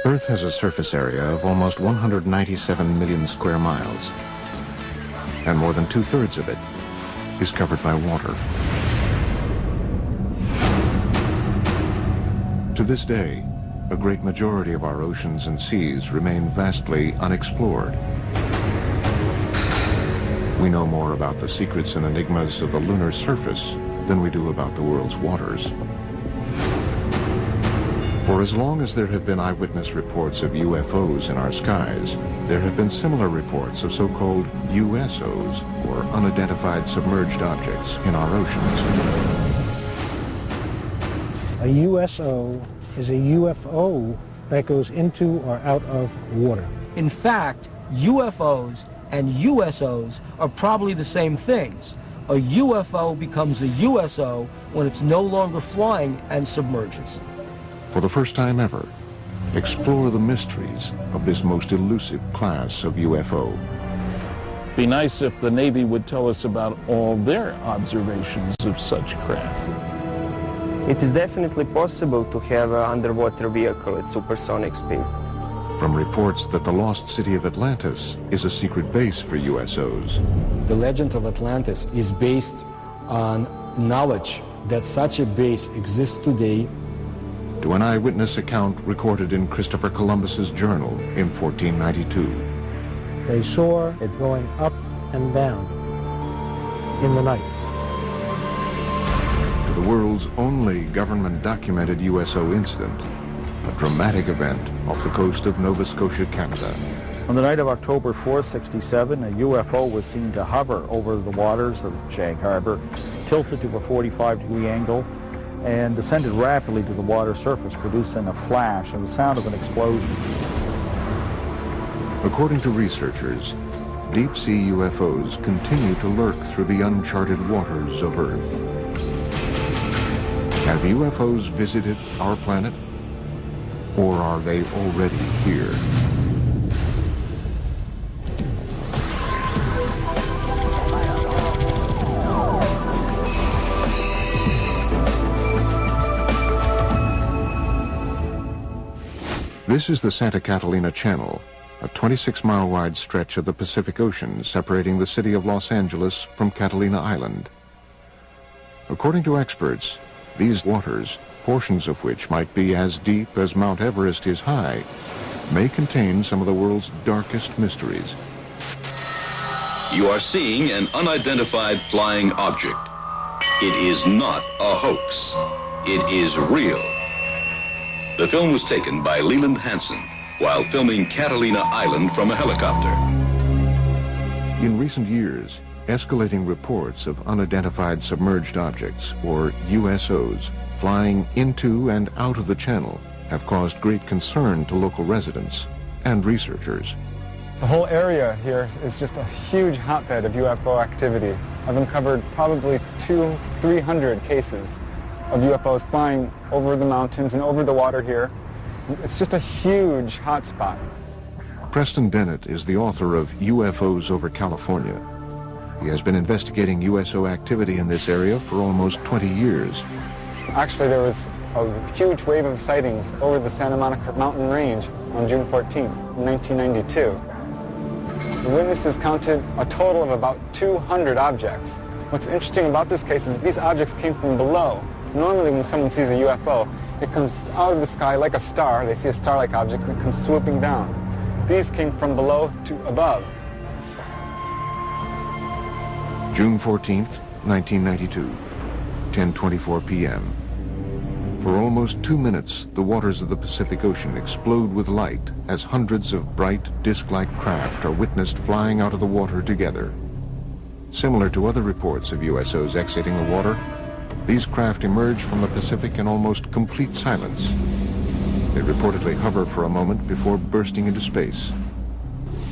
Earth has a surface area of almost 197 million square miles, and more than two-thirds of it is covered by water. To this day, a great majority of our oceans and seas remain vastly unexplored. We know more about the secrets and enigmas of the lunar surface than we do about the world's waters. For as long as there have been eyewitness reports of UFOs in our skies, there have been similar reports of so-called USOs, or unidentified submerged objects, in our oceans. A USO is a UFO that goes into or out of water. In fact, UFOs and USOs are probably the same things. A UFO becomes a USO when it's no longer flying and submerges. For the first time ever, explore the mysteries of this most elusive class of UFO. Be nice if the Navy would tell us about all their observations of such craft. It is definitely possible to have an underwater vehicle at supersonic speed. From reports that the lost city of Atlantis is a secret base for USOs. The legend of Atlantis is based on knowledge that such a base exists today. To an eyewitness account recorded in Christopher Columbus's journal in 1492. They saw it going up and down in the night. To the world's only government-documented USO incident, a dramatic event off the coast of Nova Scotia, Canada. On the night of October 4, 67, a UFO was seen to hover over the waters of Shank Harbor, tilted to a 45-degree angle, and descended rapidly to the water surface, producing a flash and the sound of an explosion. According to researchers, deep-sea UFOs continue to lurk through the uncharted waters of Earth. Have UFOs visited our planet? Or are they already here? This is the Santa Catalina Channel, a 26-mile wide stretch of the Pacific Ocean separating the city of Los Angeles from Catalina Island. According to experts, these waters, portions of which might be as deep as Mount Everest is high, may contain some of the world's darkest mysteries. You are seeing an unidentified flying object. It is not a hoax. It is real. The film was taken by Leland Hansen while filming Catalina Island from a helicopter. In recent years, escalating reports of unidentified submerged objects, or USOs, flying into and out of the channel have caused great concern to local residents and researchers. The whole area here is just a huge hotbed of UFO activity. I've uncovered probably 200-300 cases of UFOs flying over the mountains and over the water here. It's just a huge hotspot. Preston Dennett is the author of UFOs over California. He has been investigating USO activity in this area for almost 20 years. Actually, there was a huge wave of sightings over the Santa Monica mountain range on June 14, 1992. The witnesses counted a total of about 200 objects. What's interesting about this case is these objects came from below. Normally when someone sees a UFO, it comes out of the sky like a star. They see a star-like object and it comes swooping down. These came from below to above. June 14th, 1992, 10:24 p.m. For almost 2 minutes, the waters of the Pacific Ocean explode with light as hundreds of bright, disc-like craft are witnessed flying out of the water together. Similar to other reports of USOs exiting the water, these craft emerge from the Pacific in almost complete silence. They reportedly hover for a moment before bursting into space.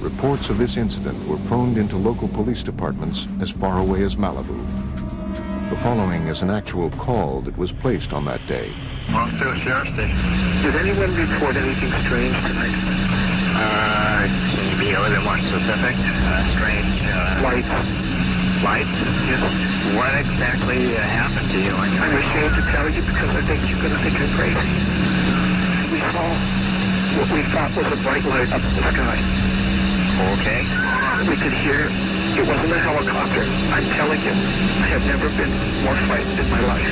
Reports of this incident were phoned into local police departments as far away as Malibu. The following is an actual call that was placed on that day. Monster Sheriff Station. Did anyone report anything strange tonight? Can you be other than one specific? Strange. Lights. Lights? Yes. What exactly happened to you? I'm ashamed to tell you because I think you're going to think I'm crazy. We saw what we thought was a bright light up in the sky. Okay. We could hear, it wasn't a helicopter. I'm telling you, I have never been more frightened in my life.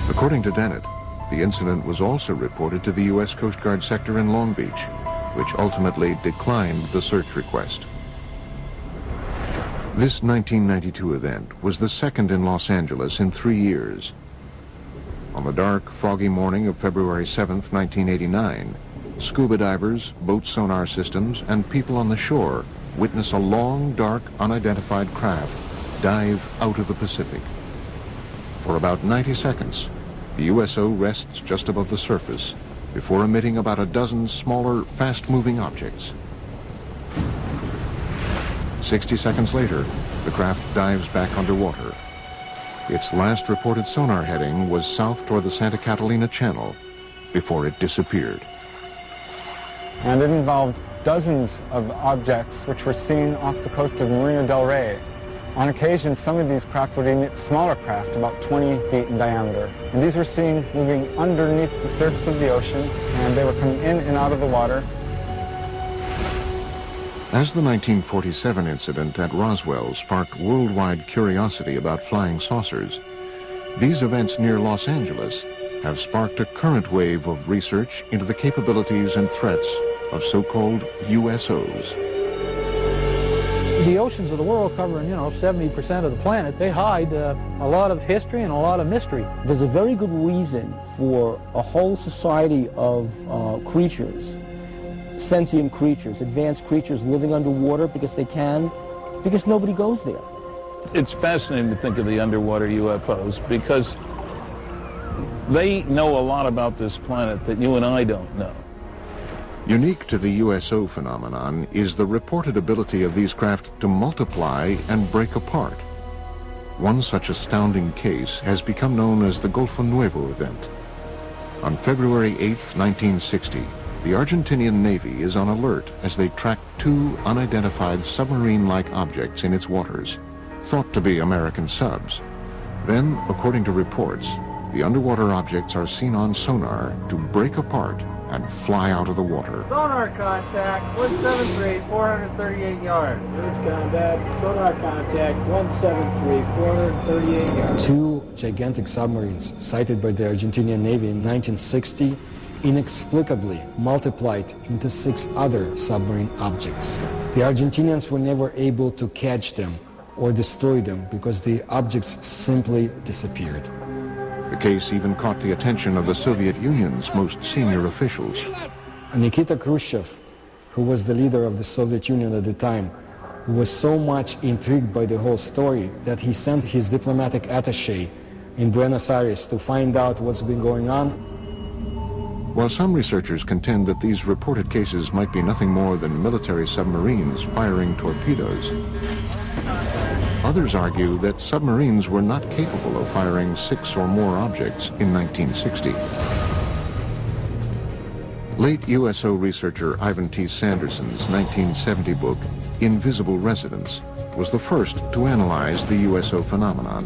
According to Dennett, the incident was also reported to the U.S. Coast Guard sector in Long Beach, which ultimately declined the search request. This 1992 event was the second in Los Angeles in 3 years. On the dark, foggy morning of February 7th, 1989, scuba divers, boat sonar systems, and people on the shore witness a long, dark, unidentified craft dive out of the Pacific. For about 90 seconds, the USO rests just above the surface before emitting about a dozen smaller, fast-moving objects. 60 seconds later, the craft dives back underwater. Its last reported sonar heading was south toward the Santa Catalina Channel before it disappeared. And it involved dozens of objects which were seen off the coast of Marina del Rey. On occasion, some of these craft would emit smaller craft, about 20 feet in diameter. And these were seen moving underneath the surface of the ocean, and they were coming in and out of the water. As the 1947 incident at Roswell sparked worldwide curiosity about flying saucers, these events near Los Angeles have sparked a current wave of research into the capabilities and threats of so-called USOs. The oceans of the world covering, 70% of the planet, they hide a lot of history and a lot of mystery. There's a very good reason for a whole society of creatures, sentient creatures, advanced creatures living underwater because they can, because nobody goes there. It's fascinating to think of the underwater UFOs because they know a lot about this planet that you and I don't know. Unique to the USO phenomenon is the reported ability of these craft to multiply and break apart. One such astounding case has become known as the Golfo Nuevo event. On February 8, 1960, the Argentinian Navy is on alert as they track two unidentified submarine-like objects in its waters, thought to be American subs. Then, according to reports, the underwater objects are seen on sonar to break apart and fly out of the water. Sonar contact, 173, 438 yards. Search combat, sonar contact, 173, 438 yards. Two gigantic submarines sighted by the Argentinian Navy in 1960 inexplicably multiplied into 6 other submarine objects. The Argentinians were never able to catch them or destroy them because the objects simply disappeared. The case even caught the attention of the Soviet Union's most senior officials. Nikita Khrushchev, who was the leader of the Soviet Union at the time, was so much intrigued by the whole story that he sent his diplomatic attaché in Buenos Aires to find out what's been going on. While some researchers contend that these reported cases might be nothing more than military submarines firing torpedoes, others argue that submarines were not capable of firing 6 or more objects in 1960. Late USO researcher Ivan T. Sanderson's 1970 book, Invisible Residents, was the first to analyze the USO phenomenon.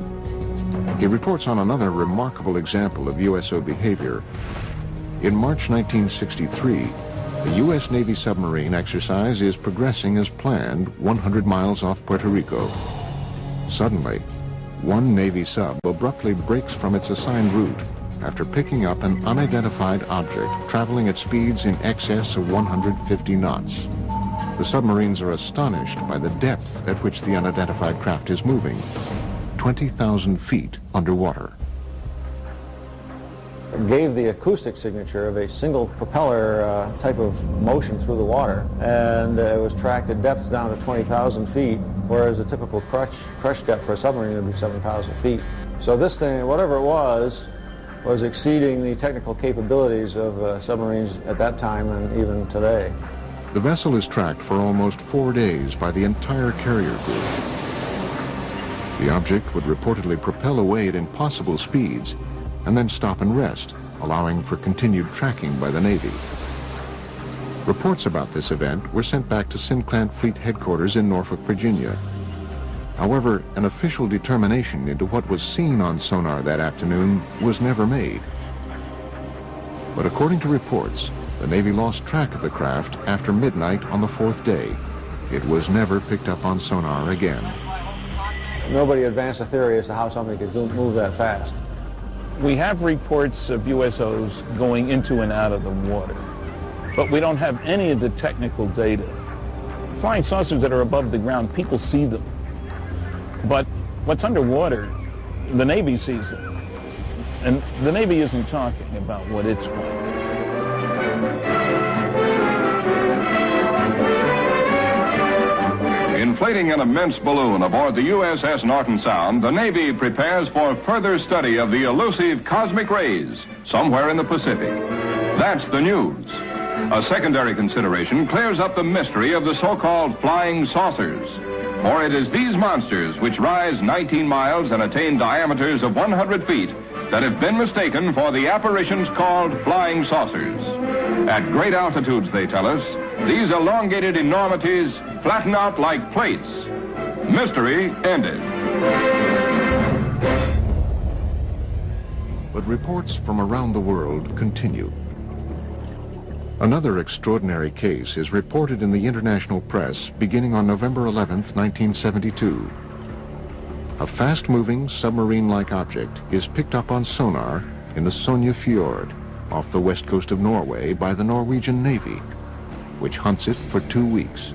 He reports on another remarkable example of USO behavior. In March 1963, the U.S. Navy submarine exercise is progressing as planned 100 miles off Puerto Rico. Suddenly, one Navy sub abruptly breaks from its assigned route after picking up an unidentified object traveling at speeds in excess of 150 knots. The submarines are astonished by the depth at which the unidentified craft is moving, 20,000 feet underwater. Gave the acoustic signature of a single propeller type of motion through the water, and it was tracked at depths down to 20,000 feet, whereas a typical crush depth for a submarine would be 7,000 feet. So this thing, whatever it was exceeding the technical capabilities of submarines at that time and even today. The vessel is tracked for almost 4 days by the entire carrier group. The object would reportedly propel away at impossible speeds and then stop and rest, allowing for continued tracking by the Navy. Reports about this event were sent back to Sinclair Fleet Headquarters in Norfolk, Virginia. However, an official determination into what was seen on sonar that afternoon was never made. But according to reports, the Navy lost track of the craft after midnight on the fourth day. It was never picked up on sonar again. Nobody advanced a theory as to how something could move that fast. We have reports of USOs going into and out of the water, but we don't have any of the technical data. Flying saucers that are above the ground, people see them. But what's underwater, the Navy sees them. And the Navy isn't talking about what it's finding. Inflating an immense balloon aboard the USS Norton Sound, the Navy prepares for further study of the elusive cosmic rays somewhere in the Pacific. That's the news. A secondary consideration clears up the mystery of the so-called flying saucers. For it is these monsters which rise 19 miles and attain diameters of 100 feet that have been mistaken for the apparitions called flying saucers. At great altitudes, they tell us, these elongated enormities flatten out like plates. Mystery ended. But reports from around the world continue. Another extraordinary case is reported in the international press beginning on November 11th, 1972. A fast-moving submarine-like object is picked up on sonar in the Sonja Fjord off the west coast of Norway by the Norwegian Navy, which hunts it for 2 weeks.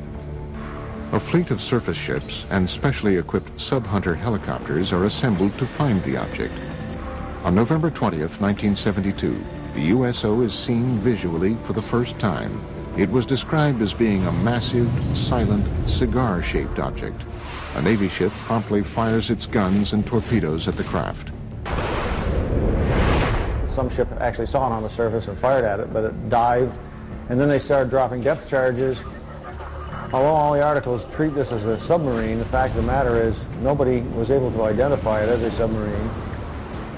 A fleet of surface ships and specially equipped sub-hunter helicopters are assembled to find the object. On November 20th, 1972, the USO is seen visually for the first time. It was described as being a massive, silent, cigar-shaped object. A Navy ship promptly fires its guns and torpedoes at the craft. Some ship actually saw it on the surface and fired at it, but it dived, and then they started dropping depth charges. Although all the articles treat this as a submarine, the fact of the matter is nobody was able to identify it as a submarine.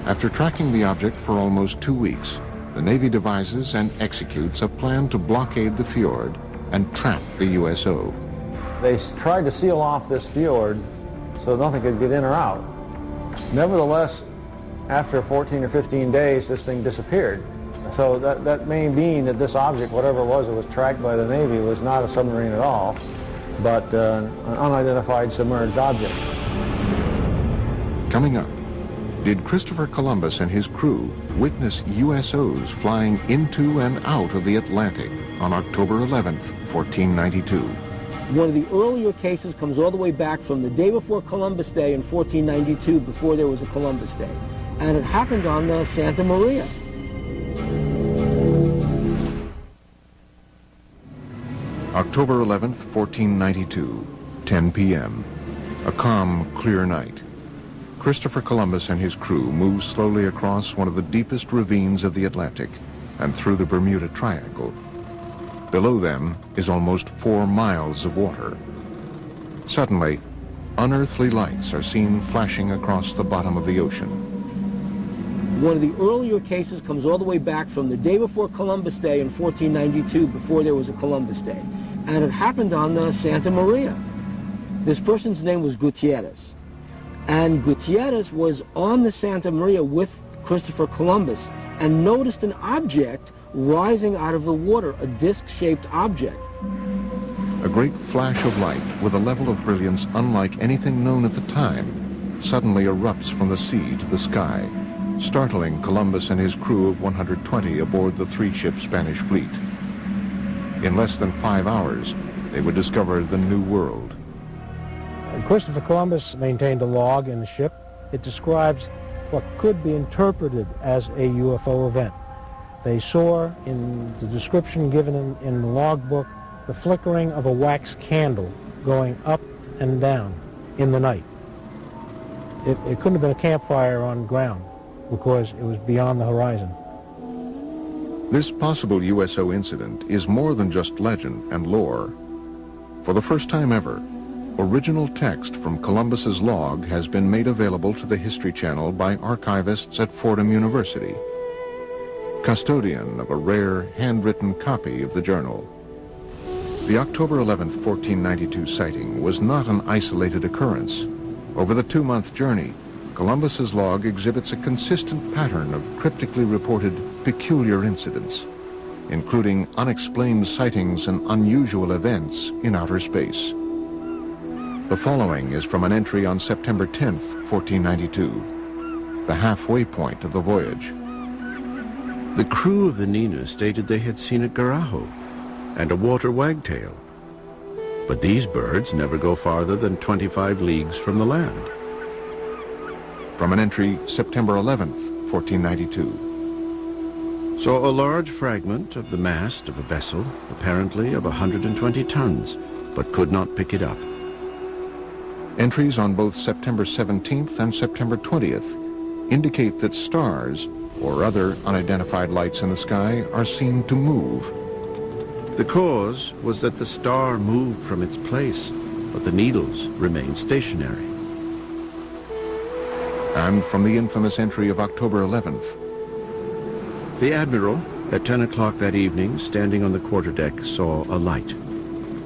After tracking the object for almost 2 weeks, the Navy devises and executes a plan to blockade the fjord and trap the USO. They tried to seal off this fjord so nothing could get in or out. Nevertheless, after 14 or 15 days, this thing disappeared. So that may mean that this object, whatever it was tracked by the Navy, was not a submarine at all, but an unidentified submerged object. Coming up, did Christopher Columbus and his crew witness USOs flying into and out of the Atlantic on October 11th, 1492? One of the earlier cases comes all the way back from the day before Columbus Day in 1492, before there was a Columbus Day. And it happened on the Santa Maria. October 11th, 1492, 10 p.m. A calm, clear night. Christopher Columbus and his crew move slowly across one of the deepest ravines of the Atlantic and through the Bermuda Triangle. Below them is almost 4 miles of water. Suddenly, unearthly lights are seen flashing across the bottom of the ocean. One of the earlier cases comes all the way back from the day before Columbus Day in 1492, before there was a Columbus Day. And it happened on the Santa Maria. This person's name was Gutierrez. And Gutierrez was on the Santa Maria with Christopher Columbus and noticed an object rising out of the water, a disc-shaped object. A great flash of light with a level of brilliance unlike anything known at the time suddenly erupts from the sea to the sky, startling Columbus and his crew of 120 aboard the 3-ship Spanish fleet. In less than 5 hours, they would discover the New World. Christopher Columbus maintained a log in the ship. It describes what could be interpreted as a UFO event. They saw, in the description given in the logbook, the flickering of a wax candle going up and down in the night. It couldn't have been a campfire on ground because it was beyond the horizon. This possible USO incident is more than just legend and lore. For the first time ever, original text from Columbus's log has been made available to the History Channel by archivists at Fordham University, custodian of a rare handwritten copy of the journal. The October 11th, 1492 sighting was not an isolated occurrence. Over the 2-month journey, Columbus's log exhibits a consistent pattern of cryptically reported peculiar incidents, including unexplained sightings and unusual events in outer space. The following is from an entry on September 10th, 1492, the halfway point of the voyage. The crew of the Nina stated they had seen a garaho and a water wagtail, but these birds never go farther than 25 leagues from the land. From an entry September 11th, 1492. Saw a large fragment of the mast of a vessel, apparently of 120 tons, but could not pick it up. Entries on both September 17th and September 20th indicate that stars or other unidentified lights in the sky are seen to move. The cause was that the star moved from its place, but the needles remained stationary. And from the infamous entry of October 11th. The Admiral, at 10 o'clock that evening, standing on the quarterdeck, saw a light.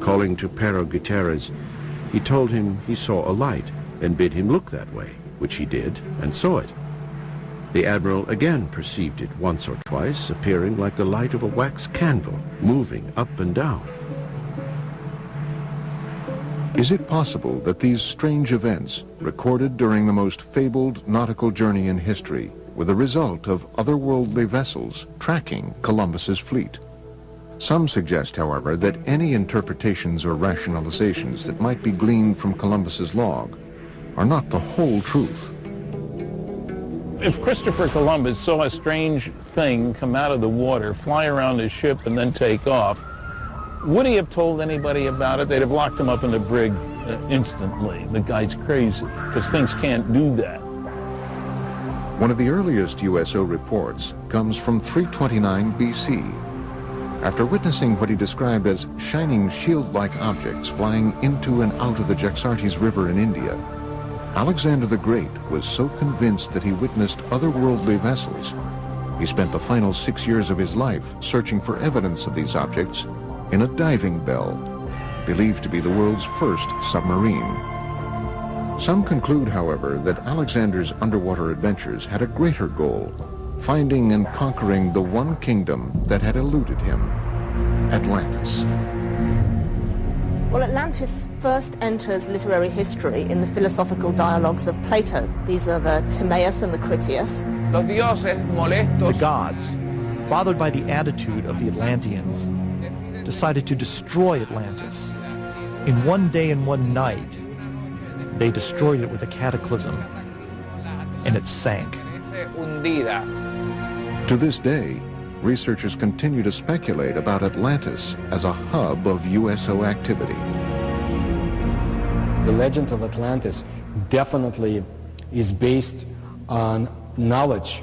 Calling to Pero Gutierrez, he told him he saw a light and bid him look that way, which he did and saw it. The Admiral again perceived it once or twice, appearing like the light of a wax candle, moving up and down. Is it possible that these strange events, recorded during the most fabled nautical journey in history, were the result of otherworldly vessels tracking Columbus's fleet? Some suggest, however, that any interpretations or rationalizations that might be gleaned from Columbus's log are not the whole truth. If Christopher Columbus saw a strange thing come out of the water, fly around his ship, and then take off, would he have told anybody about it? They'd have locked him up in the brig instantly. The guy's crazy, because things can't do that. One of the earliest USO reports comes from 329 BC. After witnessing what he described as shining shield-like objects flying into and out of the Jaxartes River in India, Alexander the Great was so convinced that he witnessed otherworldly vessels, he spent the final 6 years of his life searching for evidence of these objects in a diving bell, believed to be the world's first submarine. Some conclude, however, that Alexander's underwater adventures had a greater goal, finding and conquering the one kingdom that had eluded him, Atlantis. Well, Atlantis first enters literary history in the philosophical dialogues of Plato. These are the Timaeus and the Critias. The gods, bothered by the attitude of the Atlanteans, decided to destroy Atlantis. In one day and one night, they destroyed it with a cataclysm, and it sank. To this day, researchers continue to speculate about Atlantis as a hub of USO activity. The legend of Atlantis definitely is based on knowledge,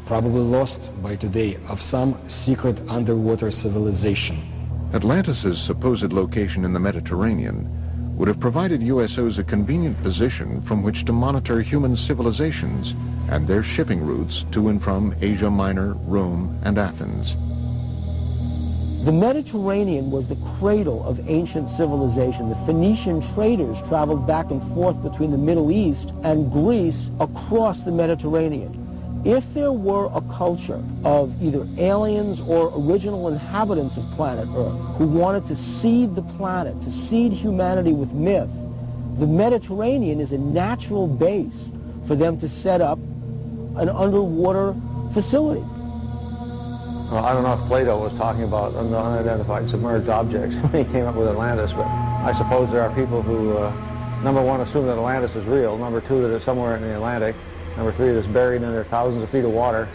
probably lost by today, of some secret underwater civilization. Atlantis's supposed location in the Mediterranean would have provided USOs a convenient position from which to monitor human civilizations and their shipping routes to and from Asia Minor, Rome, and Athens. The Mediterranean was the cradle of ancient civilization. The Phoenician traders traveled back and forth between the Middle East and Greece across the Mediterranean. If there were a culture of either aliens or original inhabitants of planet Earth who wanted to seed the planet, to seed humanity with myth, the Mediterranean is a natural base for them to set up an underwater facility. Well, I don't know if Plato was talking about unidentified submerged objects when he came up with Atlantis, but I suppose there are people who, number one, assume that Atlantis is real, number two, that it's somewhere in the Atlantic, number three, that it's buried under thousands of feet of water.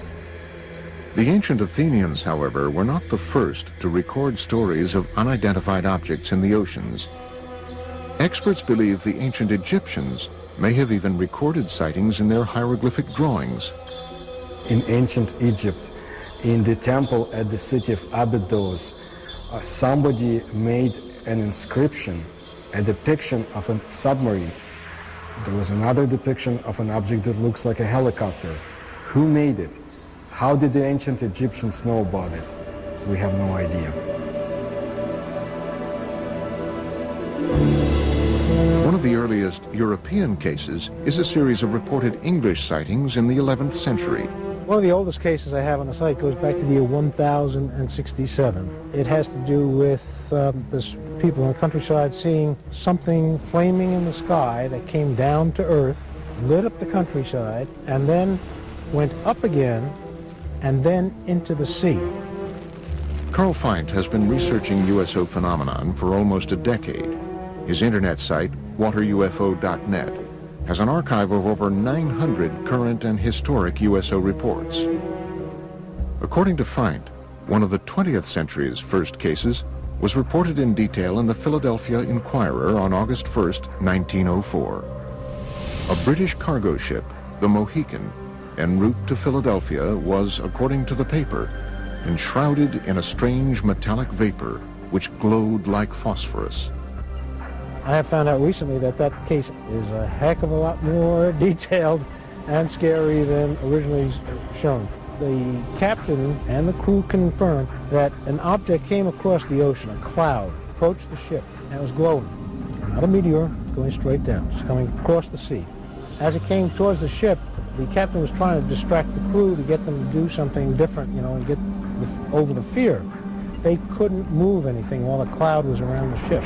The ancient Athenians, however, were not the first to record stories of unidentified objects in the oceans. Experts believe the ancient Egyptians may have even recorded sightings in their hieroglyphic drawings. In ancient Egypt, in the temple at the city of Abydos, somebody made an inscription, a depiction of a submarine. There was another depiction of an object that looks like a helicopter. Who made it? How did the ancient Egyptians know about it? We have no idea. One of of the earliest European cases is a series of reported English sightings in the 11th century. One of the oldest cases I have on the site goes back to the year 1067. It has to do with this people in the countryside seeing something flaming in the sky that came down to earth, lit up the countryside, and then went up again, and then into the sea. Carl Feint has been researching USO phenomenon for almost a decade. His internet site, waterufo.net, has an archive of over 900 current and historic USO reports. According to Feint, one of the 20th century's first cases was reported in detail in the Philadelphia Inquirer on August 1st, 1904. A British cargo ship, the Mohican, en route to Philadelphia was, according to the paper, enshrouded in a strange metallic vapor which glowed like phosphorus. I have found out recently that that case is a heck of a lot more detailed and scary than originally shown. The captain and the crew confirmed that an object came across the ocean, a cloud, approached the ship, and it was glowing. Not a meteor, going straight down, just coming across the sea. As it came towards the ship, the captain was trying to distract the crew to get them to do something different, and get over the fear. They couldn't move anything while the cloud was around the ship.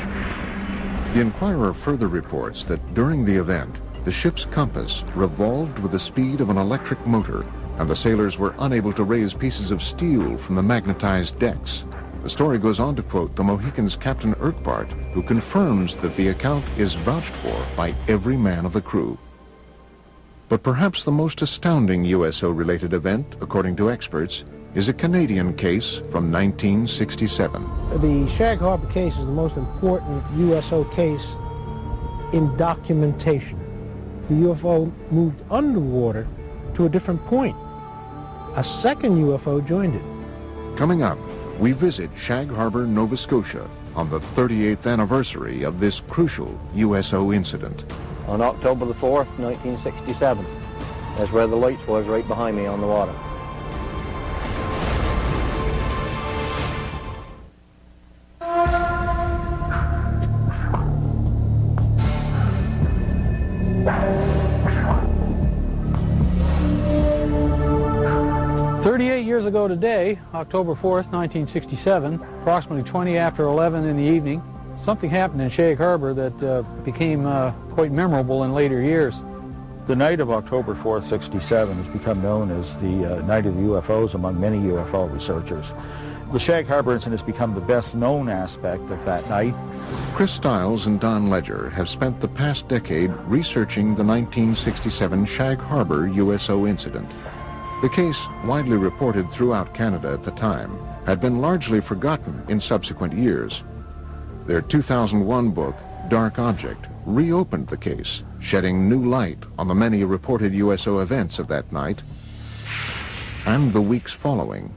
The Inquirer further reports that during the event, the ship's compass revolved with the speed of an electric motor, and the sailors were unable to raise pieces of steel from the magnetized decks. The story goes on to quote the Mohican's Captain Urquhart, who confirms that the account is vouched for by every man of the crew. But perhaps the most astounding USO-related event, according to experts, is a Canadian case from 1967. The Shag Harbor case is the most important USO case in documentation. The UFO moved underwater to a different point. A second UFO joined it. Coming up, we visit Shag Harbor, Nova Scotia on the 38th anniversary of this crucial USO incident. On October the 4th, 1967. That's where the lights was, right behind me on the water. Years ago today, October 4th, 1967, approximately 20 after 11 in the evening, something happened in Shag Harbor that became quite memorable in later years. The night of October 4th, 67 has become known as the Night of the UFOs among many UFO researchers. The Shag Harbor incident has become the best known aspect of that night. Chris Stiles and Don Ledger have spent the past decade researching the 1967 Shag Harbor USO incident. The case, widely reported throughout Canada at the time, had been largely forgotten in subsequent years. Their 2001 book, Dark Object, reopened the case, shedding new light on the many reported USO events of that night and the weeks following.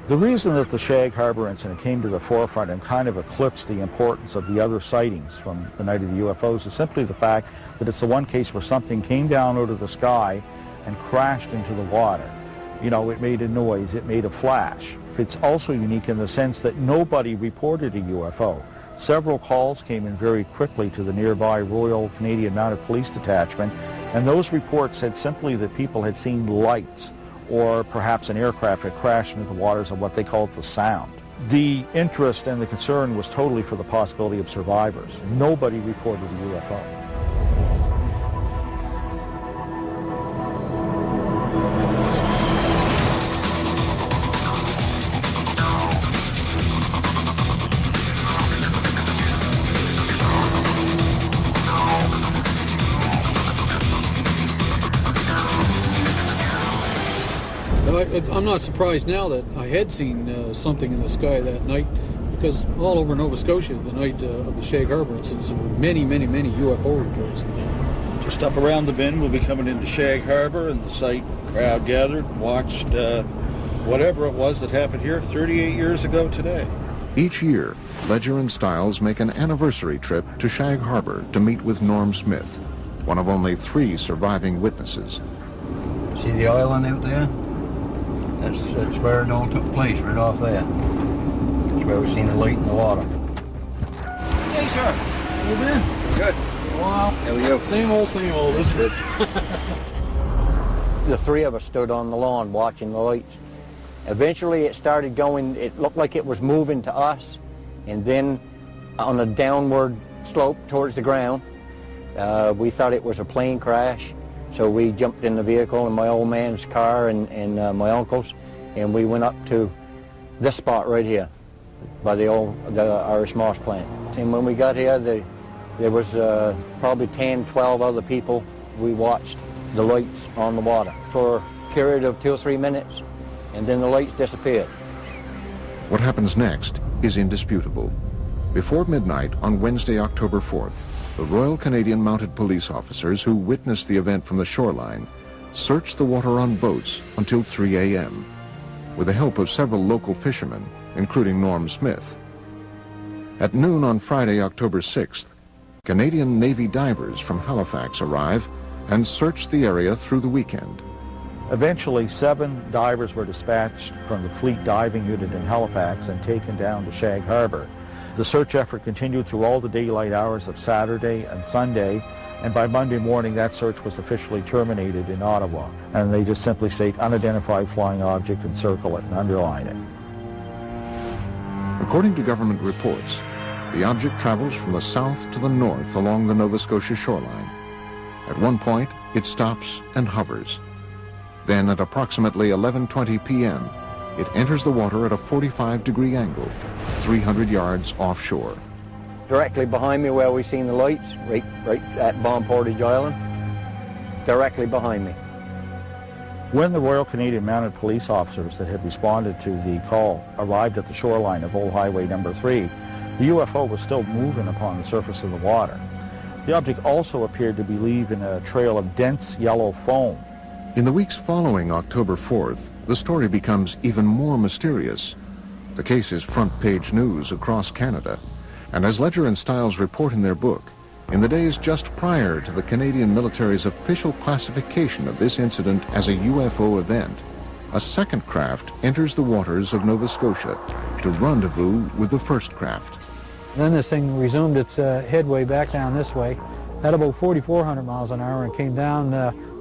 The reason that the Shag Harbor incident came to the forefront and kind of eclipsed the importance of the other sightings from the Night of the UFOs is simply the fact that it's the one case where something came down out of the sky and crashed into the water. It made a noise, it made a flash. It's also unique in the sense that nobody reported a UFO. Several calls came in very quickly to the nearby Royal Canadian Mounted Police Detachment, and those reports said simply that people had seen lights, or perhaps an aircraft had crashed into the waters of what they called the Sound. The interest and the concern was totally for the possibility of survivors. Nobody reported a UFO. I'm not surprised now that I had seen something in the sky that night, because all over Nova Scotia, the night of the Shag Harbor incident, there were many UFO reports. Just up around the bend, we'll be coming into Shag Harbor, and the site crowd gathered and watched whatever it was that happened here 38 years ago today. Each year, Ledger and Stiles make an anniversary trip to Shag Harbor to meet with Norm Smith, one of only 3 surviving witnesses. See the island out there? That's where it all took place, right off there. That's where we seen the light in the water. Hey, sir. You been? Good. Wow. There we go. Same old, isn't it? The three of us stood on the lawn watching the lights. Eventually it started going, it looked like it was moving to us, and then on a downward slope towards the ground. We thought it was a plane crash, so we jumped in the vehicle in my old man's car and my uncle's, and we went up to this spot right here by the Irish Moss plant. And when we got here, there was probably 10, 12 other people. We watched the lights on the water for a period of 2 or 3 minutes, and then the lights disappeared. What happens next is indisputable. Before midnight on Wednesday, October 4th, the Royal Canadian Mounted Police officers who witnessed the event from the shoreline searched the water on boats until 3 a.m. with the help of several local fishermen, including Norm Smith. At noon on Friday, October 6th, Canadian Navy divers from Halifax arrive and search the area through the weekend. Eventually, 7 divers were dispatched from the Fleet Diving Unit in Halifax and taken down to Shag Harbour. The search effort continued through all the daylight hours of Saturday and Sunday, and by Monday morning that search was officially terminated in Ottawa. And they just simply state unidentified flying object and circle it and underline it. According to government reports, the object travels from the south to the north along the Nova Scotia shoreline. At one point, it stops and hovers. Then at approximately 11:20 p.m., it enters the water at a 45-degree angle, 300 yards offshore. Directly behind me where we seen the lights, right at Bomb Portage Island, directly behind me. When the Royal Canadian Mounted Police officers that had responded to the call arrived at the shoreline of Old Highway number 3, the UFO was still moving upon the surface of the water. The object also appeared to be leaving a trail of dense yellow foam. In the weeks following October 4th, the story becomes even more mysterious. The case is front-page news across Canada, and as Ledger and Stiles report in their book, in the days just prior to the Canadian military's official classification of this incident as a UFO event, a second craft enters the waters of Nova Scotia to rendezvous with the first craft. Then this thing resumed its headway back down this way at about 4,400 miles an hour and came down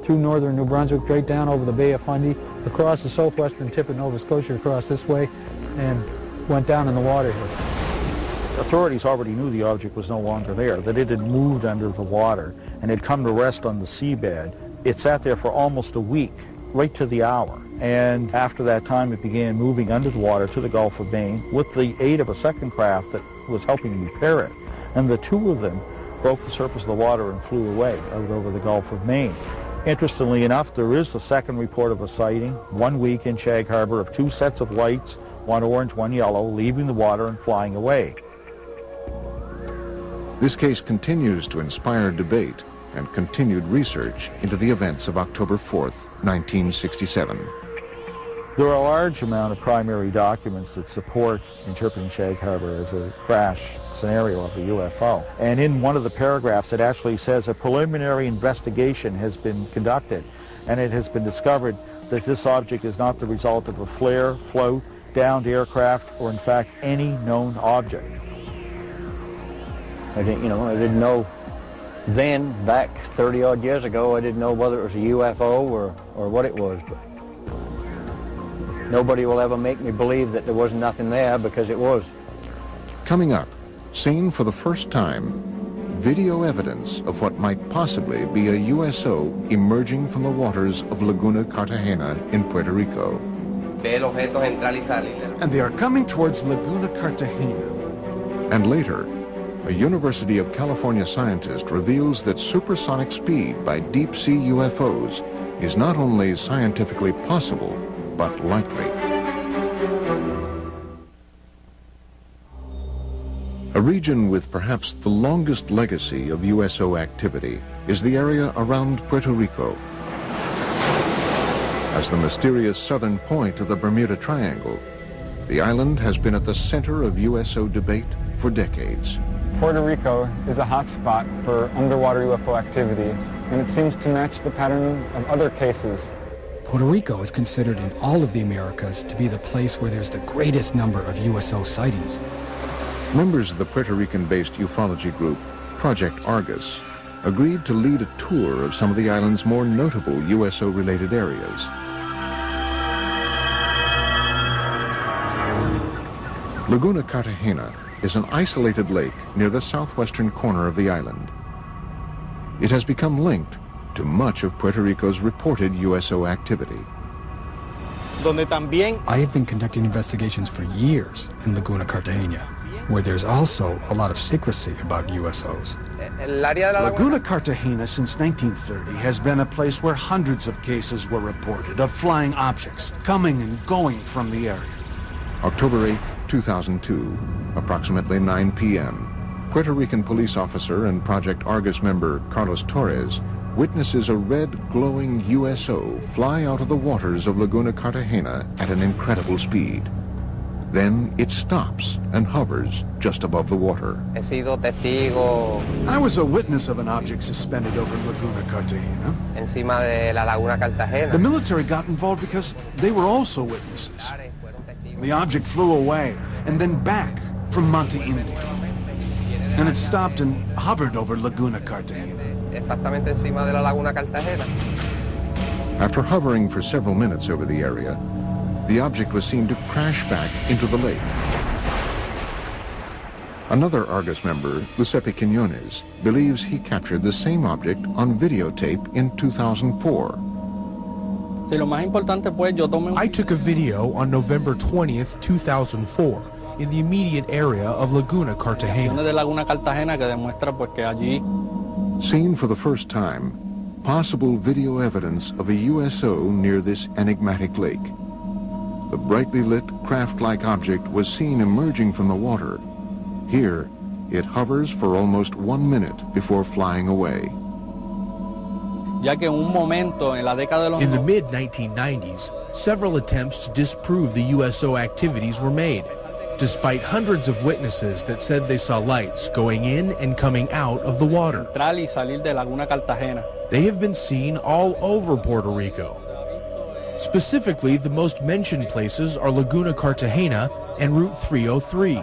through northern New Brunswick, right down over the Bay of Fundy, across the southwestern tip of Nova Scotia, across this way, and went down in the water here. Authorities already knew the object was no longer there, that it had moved under the water and had come to rest on the seabed. It sat there for almost a week, right to the hour. And after that time, it began moving under the water to the Gulf of Maine with the aid of a second craft that was helping repair it. And the two of them broke the surface of the water and flew away out over the Gulf of Maine. Interestingly enough, there is a second report of a sighting 1 week in Shag Harbour of 2 sets of lights, one orange, one yellow, leaving the water and flying away. This case continues to inspire debate and continued research into the events of October 4th, 1967. There are a large amount of primary documents that support interpreting Shag Harbour as a crash scenario of a UFO. And in one of the paragraphs, it actually says a preliminary investigation has been conducted, and it has been discovered that this object is not the result of a flare, float, downed aircraft, or in fact any known object. I didn't know then, back 30-odd years ago, I didn't know whether it was a UFO or what it was. But nobody will ever make me believe that there was nothing there, because it was. Coming up, seen for the first time, video evidence of what might possibly be a USO emerging from the waters of Laguna Cartagena in Puerto Rico. And they are coming towards Laguna Cartagena. And later, a University of California scientist reveals that supersonic speed by deep-sea UFOs is not only scientifically possible, but likely. A region with perhaps the longest legacy of USO activity is the area around Puerto Rico. As the mysterious southern point of the Bermuda Triangle, the island has been at the center of USO debate for decades. Puerto Rico is a hot spot for underwater UFO activity, and it seems to match the pattern of other cases. Puerto Rico is considered in all of the Americas to be the place where there's the greatest number of USO sightings. Members of the Puerto Rican-based ufology group, Project Argus, agreed to lead a tour of some of the island's more notable USO-related areas. Laguna Cartagena is an isolated lake near the southwestern corner of the island. It has become linked to much of Puerto Rico's reported USO activity. I have been conducting investigations for years in Laguna Cartagena, where there's also a lot of secrecy about USOs. Laguna Cartagena since 1930 has been a place where hundreds of cases were reported of flying objects coming and going from the area. October 8, 2002, approximately 9 p.m., Puerto Rican police officer and Project Argus member Carlos Torres witnesses a red glowing USO fly out of the waters of Laguna Cartagena at an incredible speed. Then it stops and hovers just above the water. I was a witness of an object suspended over Laguna Cartagena. The military got involved because they were also witnesses. The object flew away and then back from Monte Indio. And it stopped and hovered over Laguna Cartagena. After hovering for several minutes over the area, the object was seen to crash back into the lake. Another Argus member, Giuseppe Quiñones, believes he captured the same object on videotape in 2004. I took a video on November 20th, 2004, in the immediate area of Laguna Cartagena. Seen for the first time, possible video evidence of a USO near this enigmatic lake. The brightly lit, craft-like object was seen emerging from the water. Here, it hovers for almost 1 minute before flying away. In the mid-1990s, several attempts to disprove the USO activities were made, despite hundreds of witnesses that said they saw lights going in and coming out of the water. They have been seen all over Puerto Rico. Specifically, the most mentioned places are Laguna Cartagena and Route 303.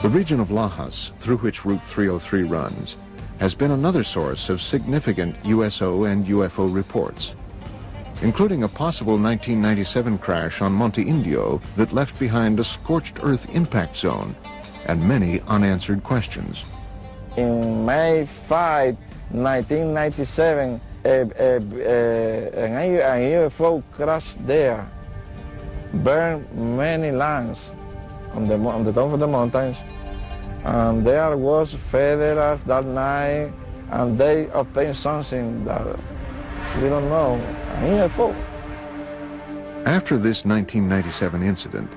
The region of Lajas, through which Route 303 runs, has been another source of significant USO and UFO reports, including a possible 1997 crash on Monte Indio that left behind a scorched earth impact zone and many unanswered questions. In May 5, 1997, a UFO crashed there, burned many lands on the top of the mountains, and there was federals that night, and they obtained something that we don't know, a UFO. After this 1997 incident,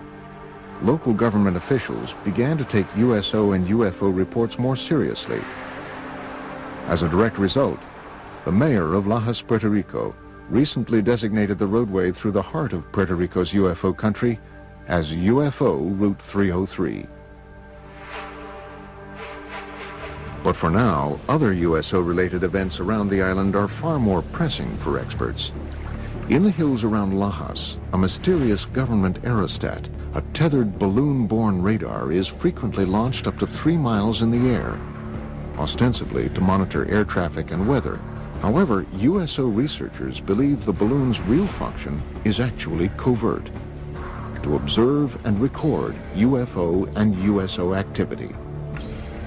local government officials began to take USO and UFO reports more seriously. As a direct result, the mayor of Lajas, Puerto Rico, recently designated the roadway through the heart of Puerto Rico's UFO country as UFO Route 303. But for now, other USO-related events around the island are far more pressing for experts. In the hills around Lajas, a mysterious government aerostat, a tethered balloon-borne radar, is frequently launched up to 3 miles in the air, ostensibly to monitor air traffic and weather. However, USO researchers believe the balloon's real function is actually covert, to observe and record UFO and USO activity.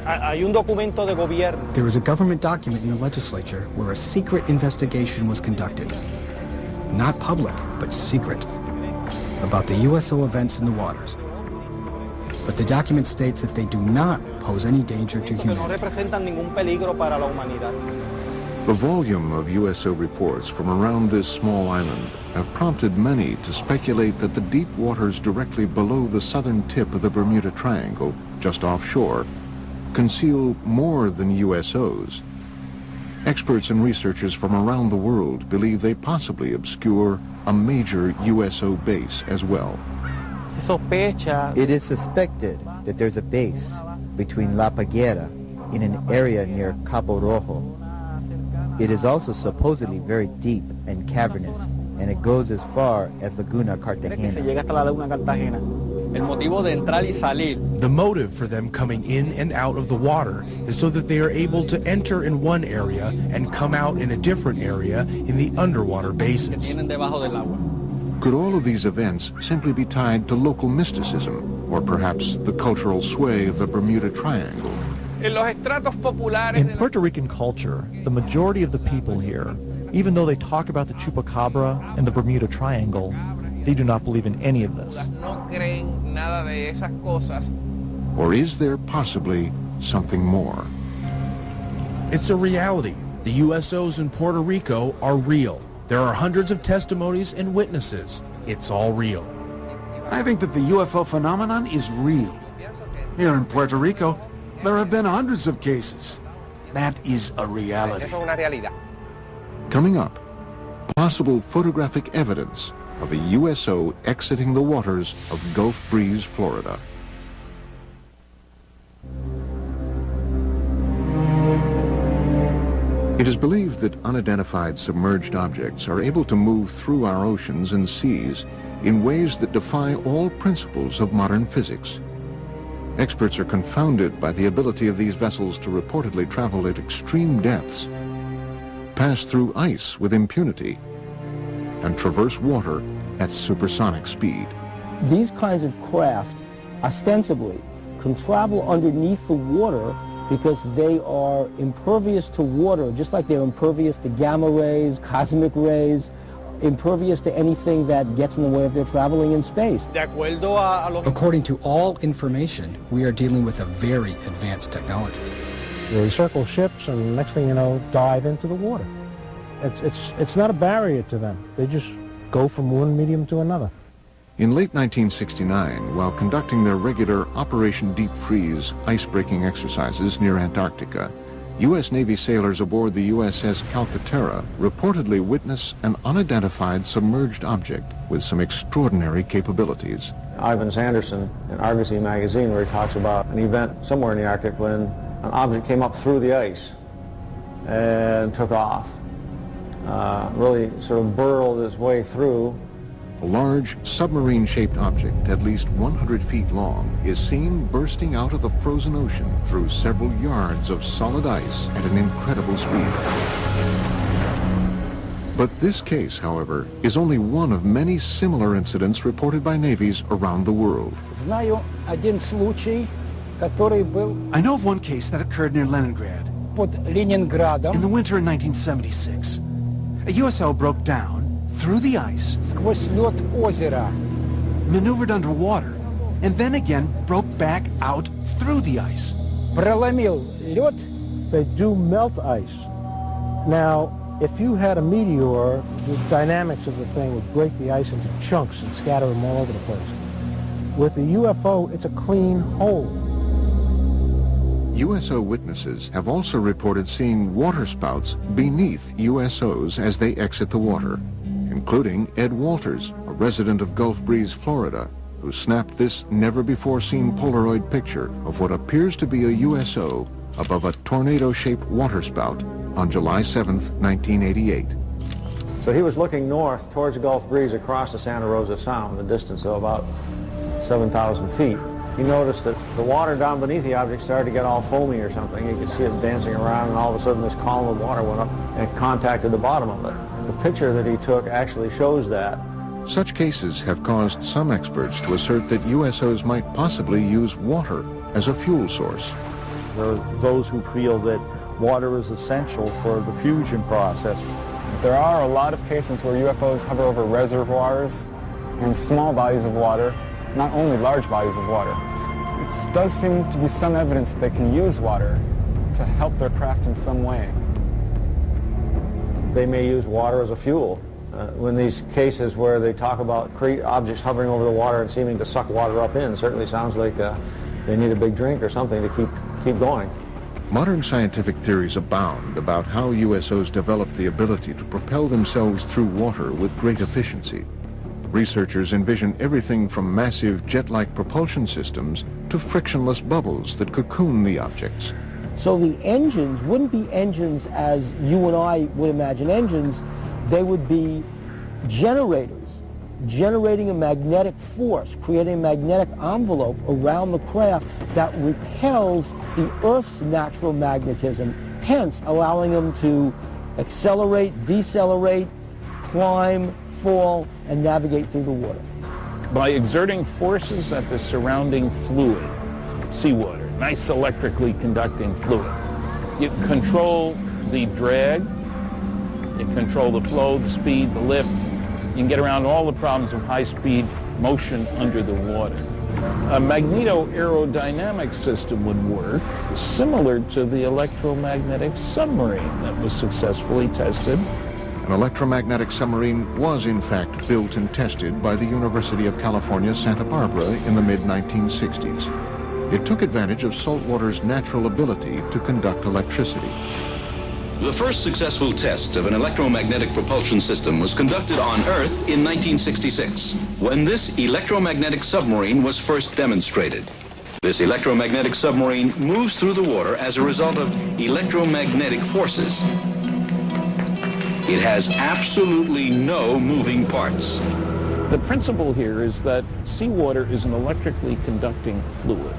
There was a government document in the legislature where a secret investigation was conducted. Not public, but secret, about the USO events in the waters. But the document states that they do not pose any danger to humanity. The volume of USO reports from around this small island have prompted many to speculate that the deep waters directly below the southern tip of the Bermuda Triangle, just offshore, conceal more than USOs. Experts and researchers from around the world believe they possibly obscure a major USO base as well. It is suspected that there's a base between La Paguera in an area near Cabo Rojo. It is also supposedly very deep and cavernous, and it goes as far as Laguna Cartagena. The motive for them coming in and out of the water is so that they are able to enter in one area and come out in a different area in the underwater basins. Could all of these events simply be tied to local mysticism, or perhaps the cultural sway of the Bermuda Triangle? In Puerto Rican culture, the majority of the people here, even though they talk about the Chupacabra and the Bermuda Triangle, they do not believe in any of this. Or is there possibly something more? It's a reality. The USOs in Puerto Rico are real. There are hundreds of testimonies and witnesses. It's all real. I think that the UFO phenomenon is real. Here in Puerto Rico, there have been hundreds of cases. That is a reality. Coming up, possible photographic evidence of a USO exiting the waters of Gulf Breeze, Florida. It is believed that unidentified submerged objects are able to move through our oceans and seas in ways that defy all principles of modern physics. Experts are confounded by the ability of these vessels to reportedly travel at extreme depths, pass through ice with impunity, and traverse water at supersonic speed. These kinds of craft, ostensibly, can travel underneath the water because they are impervious to water, just like they're impervious to gamma rays, cosmic rays, impervious to anything that gets in the way of their traveling in space. According to all information, we are dealing with a very advanced technology. They circle ships and next thing you know, dive into the water. It's not a barrier to them. They just go from one medium to another. In late 1969, while conducting their regular Operation Deep Freeze ice-breaking exercises near Antarctica, U.S. Navy sailors aboard the USS Calcaterra reportedly witness an unidentified submerged object with some extraordinary capabilities. Ivan Sanderson in Argosy magazine, where he talks about an event somewhere in the Arctic when an object came up through the ice and took off. Really sort of burrowed its way through. A large submarine-shaped object at least 100 feet long is seen bursting out of the frozen ocean through several yards of solid ice at an incredible speed. But this case, however, is only one of many similar incidents reported by navies around the world. I know of one case that occurred near Leningrad. In the winter of 1976. A USO broke down through the ice, maneuvered underwater, and then again broke back out through the ice. They do melt ice. Now, if you had a meteor, the dynamics of the thing would break the ice into chunks and scatter them all over the place. With the UFO, it's a clean hole. USO witnesses have also reported seeing waterspouts beneath USOs as they exit the water, including Ed Walters, a resident of Gulf Breeze, Florida, who snapped this never-before-seen Polaroid picture of what appears to be a USO above a tornado-shaped waterspout on July 7th, 1988. So he was looking north towards Gulf Breeze across the Santa Rosa Sound, a distance of about 7,000 feet. He noticed that the water down beneath the object started to get all foamy or something. You could see it dancing around, and all of a sudden this column of water went up and contacted the bottom of it. The picture that he took actually shows that. Such cases have caused some experts to assert that USOs might possibly use water as a fuel source. There are those who feel that water is essential for the fusion process. There are a lot of cases where UFOs hover over reservoirs and small bodies of water, not only large bodies of water. It does seem to be some evidence that they can use water to help their craft in some way. They may use water as a fuel. When these cases where they talk about objects hovering over the water and seeming to suck water up in, certainly sounds like they need a big drink or something to keep going. Modern scientific theories abound about how USOs developed the ability to propel themselves through water with great efficiency. Researchers envision everything from massive jet-like propulsion systems to frictionless bubbles that cocoon the objects. So the engines wouldn't be engines as you and I would imagine engines. They would be generators generating a magnetic force, creating a magnetic envelope around the craft that repels the Earth's natural magnetism, hence allowing them to accelerate, decelerate, climb, fall, and navigate through the water. By exerting forces at the surrounding fluid, seawater, nice electrically conducting fluid, you control the drag, you control the flow, the speed, the lift. You can get around all the problems of high-speed motion under the water. A magneto-aerodynamic system would work similar to the electromagnetic submarine that was successfully tested. An electromagnetic submarine was in fact built and tested by the University of California, Santa Barbara in the mid-1960s. It took advantage of saltwater's natural ability to conduct electricity. The first successful test of an electromagnetic propulsion system was conducted on Earth in 1966, when this electromagnetic submarine was first demonstrated. This electromagnetic submarine moves through the water as a result of electromagnetic forces. It has absolutely no moving parts. The principle here is that seawater is an electrically conducting fluid.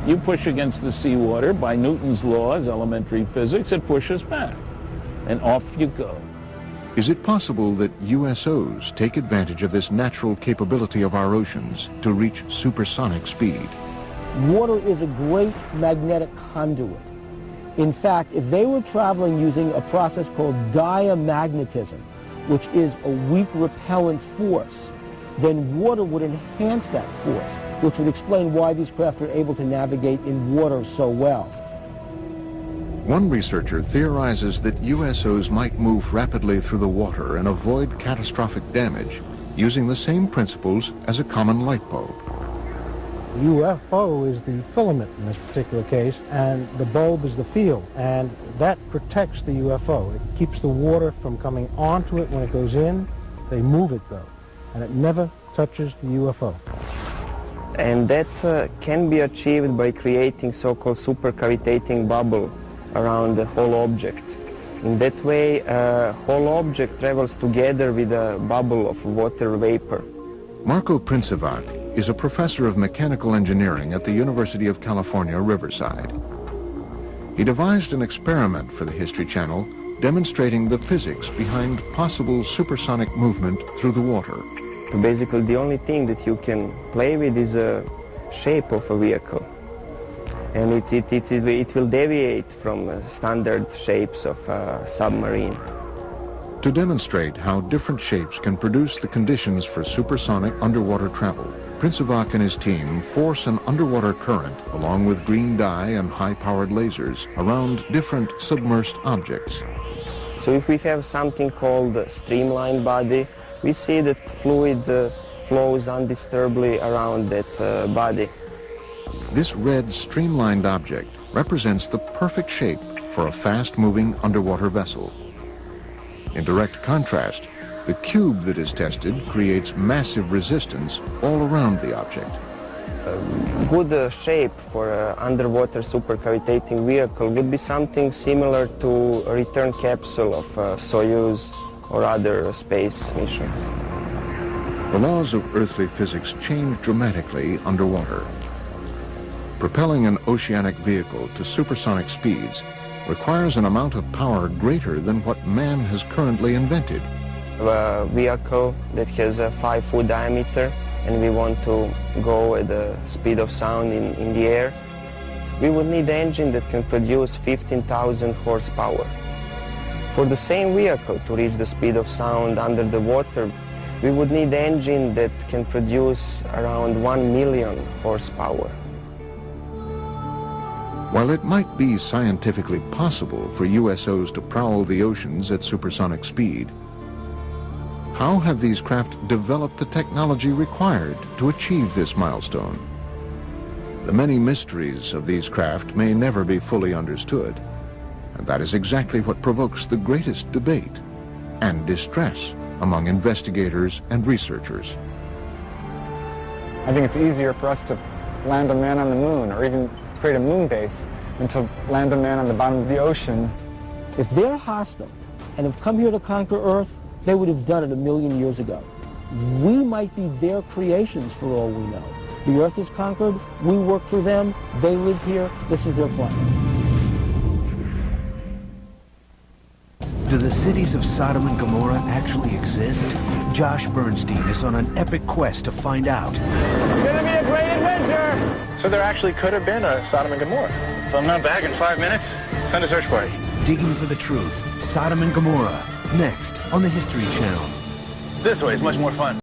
You push against the seawater by Newton's laws, elementary physics, it pushes back, and off you go. Is it possible that USOs take advantage of this natural capability of our oceans to reach supersonic speed? Water is a great magnetic conduit. In fact, if they were traveling using a process called diamagnetism, which is a weak repellent force, then water would enhance that force, which would explain why these craft are able to navigate in water so well. One researcher theorizes that USOs might move rapidly through the water and avoid catastrophic damage using the same principles as a common light bulb. UFO is the filament in this particular case, and the bulb is the field, and that protects the UFO. It keeps the water from coming onto it when it goes in. They move it though, and it never touches the UFO. And that can be achieved by creating so-called supercavitating bubble around the whole object. In that way, whole object travels together with a bubble of water vapor. Marco Princivac is a professor of mechanical engineering at the University of California, Riverside. He devised an experiment for the History Channel demonstrating the physics behind possible supersonic movement through the water. Basically, the only thing that you can play with is a shape of a vehicle. And it will deviate from standard shapes of a submarine. To demonstrate how different shapes can produce the conditions for supersonic underwater travel, Princivac and his team force an underwater current along with green dye and high-powered lasers around different submerged objects. So if we have something called a streamlined body, we see that fluid flows undisturbedly around that body. This red streamlined object represents the perfect shape for a fast-moving underwater vessel. In direct contrast, the cube that is tested creates massive resistance all around the object. A good shape for an underwater supercavitating vehicle would be something similar to a return capsule of Soyuz or other space missions. The laws of earthly physics change dramatically underwater. Propelling an oceanic vehicle to supersonic speeds requires an amount of power greater than what man has currently invented. A vehicle that has a 5-foot diameter and we want to go at the speed of sound in the air, we would need an engine that can produce 15,000 horsepower. For the same vehicle to reach the speed of sound under the water, we would need an engine that can produce around 1 million horsepower. While it might be scientifically possible for USOs to prowl the oceans at supersonic speed, how have these craft developed the technology required to achieve this milestone? The many mysteries of these craft may never be fully understood, and that is exactly what provokes the greatest debate and distress among investigators and researchers. I think it's easier for us to land a man on the moon or even create a moon base than to land a man on the bottom of the ocean. If they're hostile and have come here to conquer Earth, they would have done it 1 million years ago. We might be their creations for all we know. The Earth is conquered, we work for them, they live here, this is their planet. Do the cities of Sodom and Gomorrah actually exist? Josh Bernstein is on an epic quest to find out. It's gonna be a great adventure! So there actually could have been a Sodom and Gomorrah. If I'm not back in 5 minutes, send a search party. Digging for the truth. Sodom and Gomorrah. Next on the History Channel. This way is much more fun.